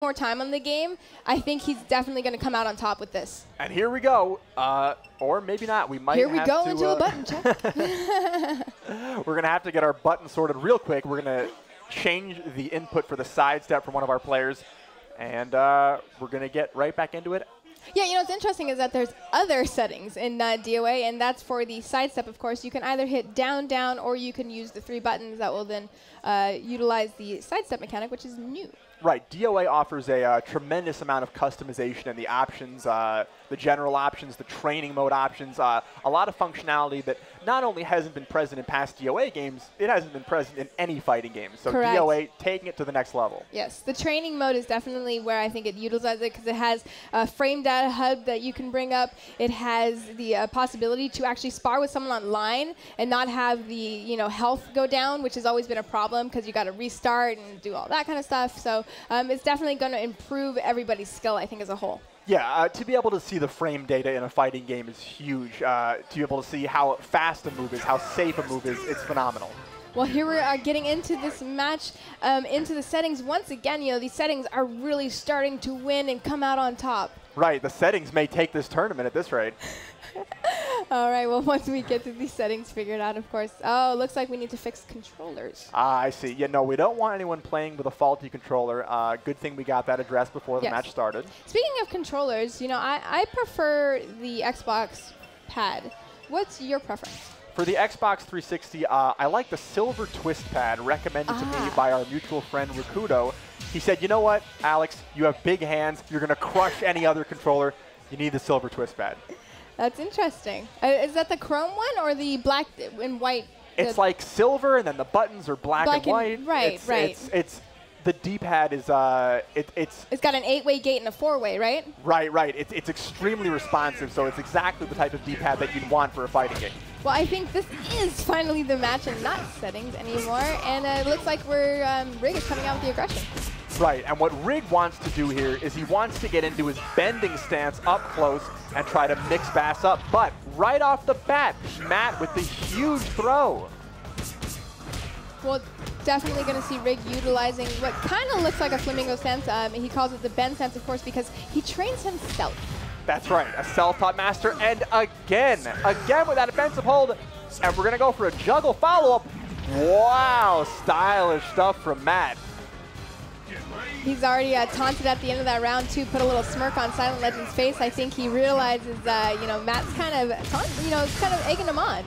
more time on the game, I think he's definitely going to come out on top with this. And here we go, or maybe not. We might. Here we have go to, into a button check. We're gonna have to get our button sorted real quick. We're gonna change the input for the sidestep from one of our players, and we're gonna get right back into it. Yeah, you know what's interesting is that there's other settings in DOA, and that's for the sidestep, of course. You can either hit down, down, or you can use the 3 buttons that will then utilize the sidestep mechanic, which is new. Right, DOA offers a tremendous amount of customization in the options, the general options, the training mode options, a lot of functionality that not only hasn't been present in past DOA games, it hasn't been present in any fighting game. So Correct. DOA taking it to the next level. Yes, the training mode is definitely where I think it utilizes it because it has a frame data hub that you can bring up. It has the possibility to actually spar with someone online and not have the health go down, which has always been a problem because you got to restart and do all that kind of stuff. So it's definitely going to improve everybody's skill, I think, as a whole. Yeah, to be able to see the frame data in a fighting game is huge. To be able to see how fast a move is, how safe a move is, it's phenomenal. Well, here we are getting into this match, into the settings. Once again, these settings are really starting to win and come out on top. Right, the settings may take this tournament at this rate. All right, well, once we get to these settings figured out, of course. Oh, looks like we need to fix controllers. I see. Yeah, no, we don't want anyone playing with a faulty controller. Good thing we got that addressed before the match started. Speaking of controllers, I prefer the Xbox pad. What's your preference? For the Xbox 360, I like the silver twist pad recommended to me by our mutual friend Rakudo. He said, you know what, Alex, you have big hands. You're going to crush any other controller. You need the silver twist pad. That's interesting. Is that the chrome one or the black and white? It's like silver, and then the buttons are black and white. Right, It's the D-pad is it's got an 8-way gate and a 4-way, right? Right. It's extremely responsive, so it's exactly the type of D-pad that you'd want for a fighting game. Well, I think this is finally the match and not settings anymore, and it looks like Rig is coming out with the aggression. Right, and what Rig wants to do here is he wants to get into his bending stance up close and try to mix Bass up, but right off the bat, Matt with the huge throw. Well, definitely going to see Rig utilizing what kind of looks like a flamingo stance. He calls it the bend stance, of course, because he trains himself. That's right, a self-taught master, and again with that offensive hold, and we're going to go for a juggle follow-up. Wow, stylish stuff from Matt. He's already taunted at the end of that round, too, put a little smirk on Silent Legend's face. I think he realizes, Matt's kind of egging him on.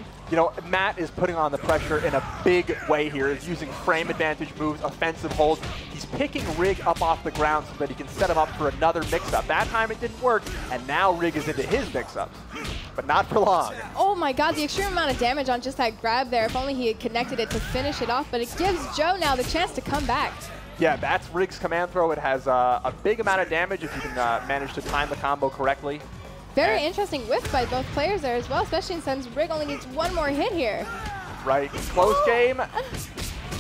Matt is putting on the pressure in a big way here. He's using frame advantage moves, offensive holds. He's picking Rig up off the ground so that he can set him up for another mix-up. That time it didn't work, and now Rig is into his mix-ups. But not for long. Oh my god, the extreme amount of damage on just that grab there. If only he had connected it to finish it off, but it gives Joe now the chance to come back. Yeah, that's Rig's command throw. It has a big amount of damage if you can manage to time the combo correctly. Very interesting whiff by both players there as well, especially since Rig only needs one more hit here. Right, close game.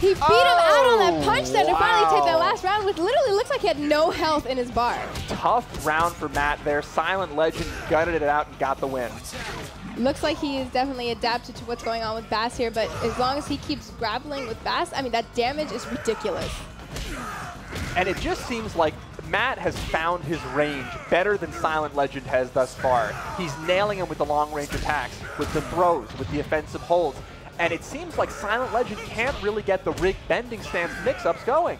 He beat him out on that punch there to finally take that last round, which literally looks like he had no health in his bar. Tough round for Matt there. Silent Legend gutted it out and got the win. Looks like he is definitely adapted to what's going on with Bass here, but as long as he keeps grappling with Bass, I mean, that damage is ridiculous. And it just seems like Matt has found his range better than Silent Legend has thus far. He's nailing him with the long-range attacks, with the throws, with the offensive holds. And it seems like Silent Legend can't really get the Rig bending stance mix-ups going.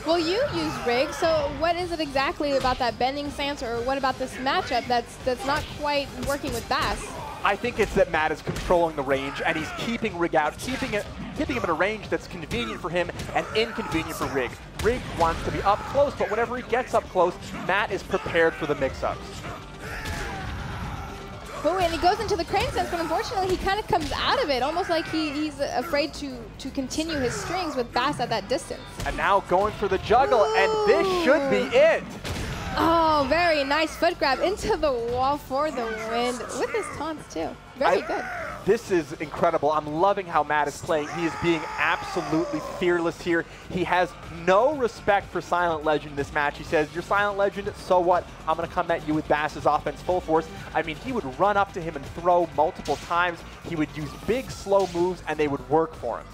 Well, you use Rig, so what is it exactly about that bending stance, or what about this matchup that's not quite working with Bass? I think it's that Matt is controlling the range, and he's keeping Rig out, keeping him at a range that's convenient for him and inconvenient for Rig. Rig wants to be up close, but whenever he gets up close, Matt is prepared for the mix-ups. Oh, and he goes into the crane sense, but unfortunately he kind of comes out of it, almost like he's afraid to continue his strings with Bass at that distance. And now going for the juggle, and this should be it. Oh, very nice foot grab into the wall for the win with his taunts too. Very good. This is incredible. I'm loving how Matt is playing. He is being absolutely fearless here. He has no respect for Silent Legend in this match. He says, you're Silent Legend, so what? I'm going to come at you with Bass's offense full force. I mean, he would run up to him and throw multiple times. He would use big, slow moves, and they would work for him.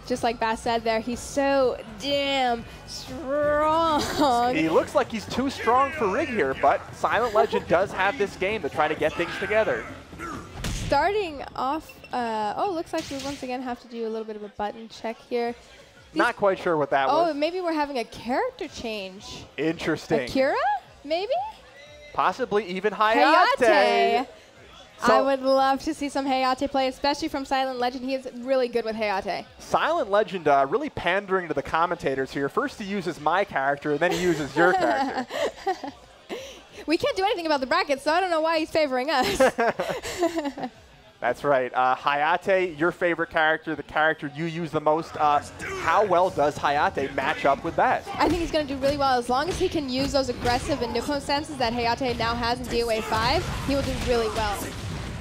just like Bass said there, he's so damn strong. He looks like he's too strong for Rig here, but Silent Legend does have this game to try to get things together. Starting off, oh, looks like we once again have to do a little bit of a button check here. Not quite sure what that was. Oh, maybe we're having a character change. Interesting. Akira, maybe? Possibly even Hayate. So I would love to see some Hayate play, especially from Silent Legend. He is really good with Hayate. Silent Legend really pandering to the commentators here. First he uses my character, and then he uses your character. We can't do anything about the brackets, so I don't know why he's favoring us. That's right. Hayate, your favorite character, the character you use the most. How well does Hayate match up with Bass? I think he's going to do really well. As long as he can use those aggressive and Nuko senses that Hayate now has in DOA5, he will do really well.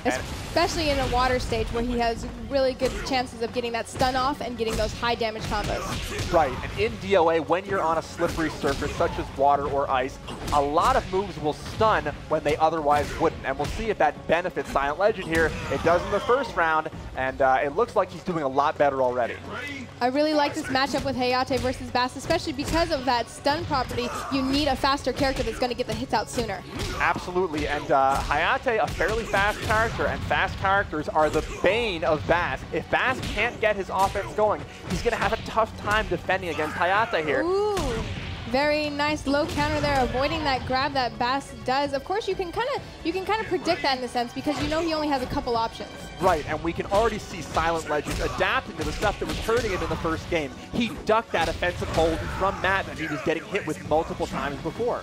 Especially in a water stage where he has really good chances of getting that stun off and getting those high damage combos. Right, and in DOA, when you're on a slippery surface such as water or ice, a lot of moves will stun when they otherwise wouldn't. And we'll see if that benefits Silent Legend here. It does in the first round, and it looks like he's doing a lot better already. I really like this matchup with Hayate versus Bass, especially because of that stun property. You need a faster character that's going to get the hits out sooner. Absolutely, and Hayate, a fairly fast character, and fast characters are the bane of Bass. If Bass can't get his offense going, he's going to have a tough time defending against Hayate here. Ooh, very nice low counter there, avoiding that grab that Bass does. Of course, you can kind of predict that in a sense because you know he only has a couple options. Right, and we can already see Silent Legend adapting to the stuff that was hurting him in the first game. He ducked that offensive hold from Matt that he was getting hit with multiple times before.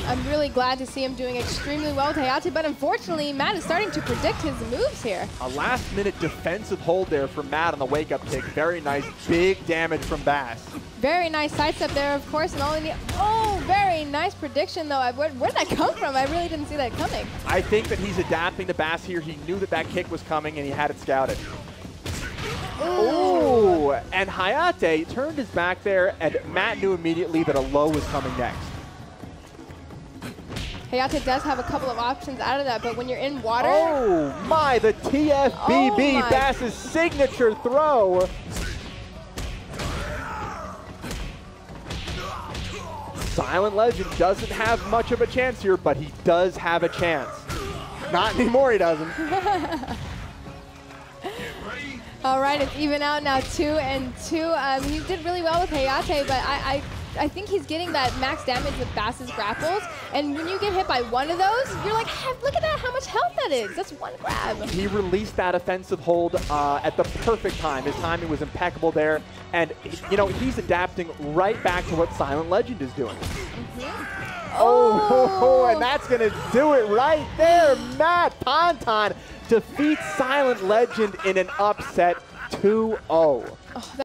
I'm really glad to see him doing extremely well with Hayate, but unfortunately, Matt is starting to predict his moves here. A last-minute defensive hold there from Matt on the wake-up kick. Very nice, big damage from Bass. Very nice sidestep there, of course, and only very nice prediction, though. Where did that come from? I really didn't see that coming. I think that he's adapting to Bass here. He knew that that kick was coming, and he had it scouted. Ooh, and Hayate turned his back there, and Matt knew immediately that a low was coming next. Hayate does have a couple of options out of that, but when you're in water... Oh my, the TFBB, Bass's signature throw. Silent Legend doesn't have much of a chance here, but he does have a chance. Not anymore, he doesn't. All right, it's even out now, 2-2. He did really well with Hayate, but I think he's getting that max damage with Bass's grapples. And when you get hit by one of those, you're like, look at that, how much health that is. That's one grab. He released that offensive hold at the perfect time. His timing was impeccable there. And, you know, he's adapting right back to what Silent Legend is doing. Oh, and that's going to do it right there. Matt Ponton defeats Silent Legend in an upset 2-0.